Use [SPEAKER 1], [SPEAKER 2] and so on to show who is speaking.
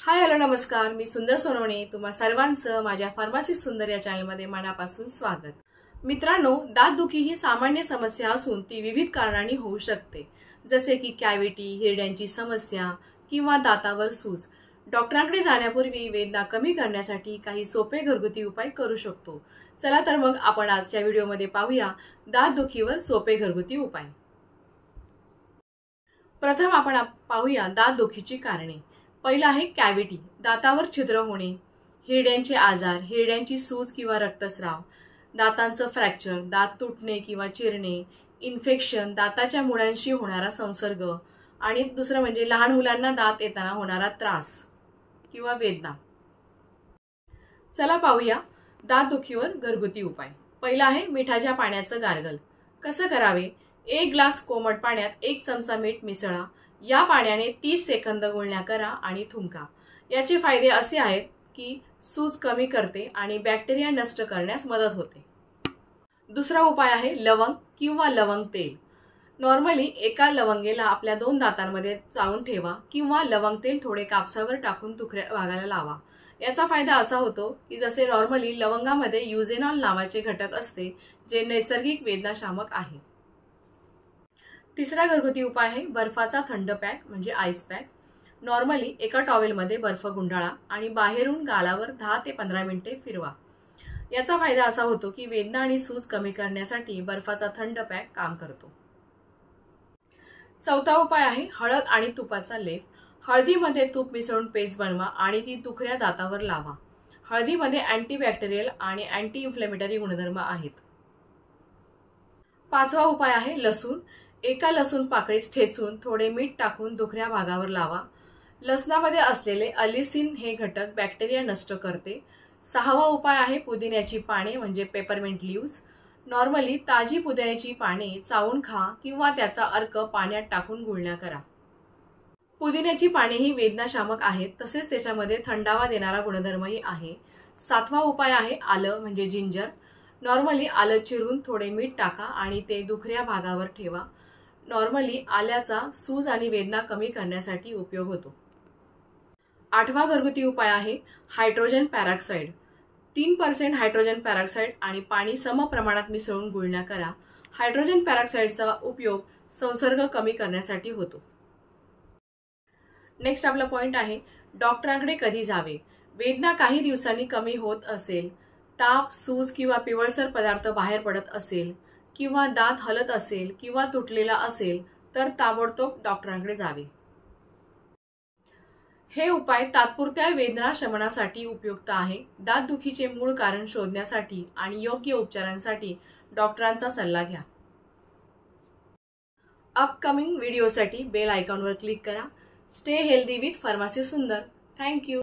[SPEAKER 1] Hi hello नमस्कार, मी सुंदर सोनवणे तुम्हा सर्वांचं माझ्या फार्मसी सुंदर या चॅनलमध्ये मनापासून स्वागत। मित्रांनो, दातदुखी ही सामान्य समस्या असून ती विविध कारणांनी होऊ शकते, जसे की कॅव्हिटी, हिरड्यांची समस्या किंवा दातावर सूज। डॉक्टरांकडे जाण्यापूर्वी वेदना कमी करण्यासाठी काही सोपे घरगुती उपाय करू शकतो। चला तर मग आपण आजच्या व्हिडिओमध्ये पाहूया दातदुखीवर सोपे घरगुती उपाय। प्रथम आपण पाहूया दातदुखीची कारणे। पहिला आहे कॅव्हिटी, दातावर छिद्र होणे, हिरड्यांचे आजार, हिरड्यांची सूज किंवा रक्तस्राव, दातांचं फ्रॅक्चर, दात तुटणे किंवा चिरणे, इन्फेक्शन, दाताच्या मुळांशी होणारा संसर्ग आणि दुसरं म्हणजे लहान मुलांना दात येताना होणारा त्रास किंवा वेदना। चला पाहूया दातदुखीवर घरगुती उपाय। पहिला आहे मिठाच्या पाण्याचं गार्गल। कसं करावे? 1 ग्लास कोमट पाण्यात 1 चमचा मीठ मिसळा। या पाण्याने 30 सेकंद गुळण्या करा आणि थुंका। याचे फायदे असे आहेत की सूज कमी करते आणि बॅक्टेरिया नष्ट करण्यास मदत होते। दुसरा उपाय आहे लवंग किंवा लवंग तेल। नॉर्मली एका लवंगेला आपल्या 2 दातांमध्ये चावून ठेवा किंवा लवंग तेल थोडे कापसावर टाकून दुखऱ्या भागाला लावा। याचा फायदा असा होतो की जसे नॉर्मली लवंगामध्ये युजेनॉल नावाचे घटक असते जे नैसर्गिक वेदनाशामक आहे। तिसरा घरगुती उपाय आहे बर्फाचा थंड पॅक म्हणजे आईस पॅक। नॉर्मली एका टॉवेलमध्ये बर्फ गुंडाळा आणि बाहेरून गालावर 10 ते 15 मिनिटे फिरवा। याचा फायदा असा होतो की वेदना आणि सूज कमी करण्यासाठी बर्फाचा थंड पॅक काम करतो। चौथा उपाय आहे हळद आणि तुपाचा लेप। हळदीमध्ये तूप मिसळून पेस्ट बनवा आणि ती दुखऱ्या दातावर लावा। हळदीमध्ये अँटीबॅक्टेरियल आणि अँटी इन्फ्लेमेटरी गुणधर्म आहेत। पाचवा उपाय आहे लसूण। एका लसूण पाकळीस ठेचून थोडे मीठ टाकून दुखऱ्या भागावर लावा। लसणामध्ये असलेले अलिसिन हे घटक बॅक्टेरिया नष्ट करते। सहावा उपाय आहे पुदिन्याची पाने म्हणजे पेपरमिंट लीव्स। नॉर्मली ताजी पुदिन्याची पाने चावून खा किंवा त्याचा अर्क पाण्यात टाकून गुळण्या करा। पुदिन्याची पाने ही वेदनाशामक आहेत, तसेच त्याच्यामध्ये थंडावा देणारा गुणधर्मही आहे। सातवा उपाय आहे आलं म्हणजे जिंजर। नॉर्मली आलं चिरून थोडे मीठ टाका आणि ते दुखऱ्या भागावर ठेवा। नॉर्मली आल्याचा सूज आणि वेदना कमी करण्यासाठी उपयोग होतो। आठवा घरगुती उपाय आहे हायड्रोजन पॅरॉक्साइड। 3% हायड्रोजन पॅरॉक्साइड आणि पाणी सम प्रमाणात मिसळून गुळण्या करा। हायड्रोजन पॅरॉक्साइडचा उपयोग संसर्ग कमी करण्यासाठी होतो। नेक्स्ट आपला पॉइंट आहे डॉक्टरांकडे कधी जावे। वेदना काही दिवसांनी कमी होत असेल, ताप, सूज किंवा पिवळसर पदार्थ बाहेर पडत असेल किंवा दात हलत असेल किंवा तुटलेला असेल तर ताबडतोब डॉक्टरांकडे जावे। हे उपाय तात्पुरत्या वेदना शमनासाठी उपयुक्त आहे। दातदुखीचे मूळ कारण शोधण्यासाठी आणि योग्य उपचारांसाठी डॉक्टरांचा सल्ला घ्या। अपकमिंग व्हिडिओसाठी बेल आयकॉनवर क्लिक करा। स्टे हेल्दी विथ फार्मसी सुंदर। Thank you.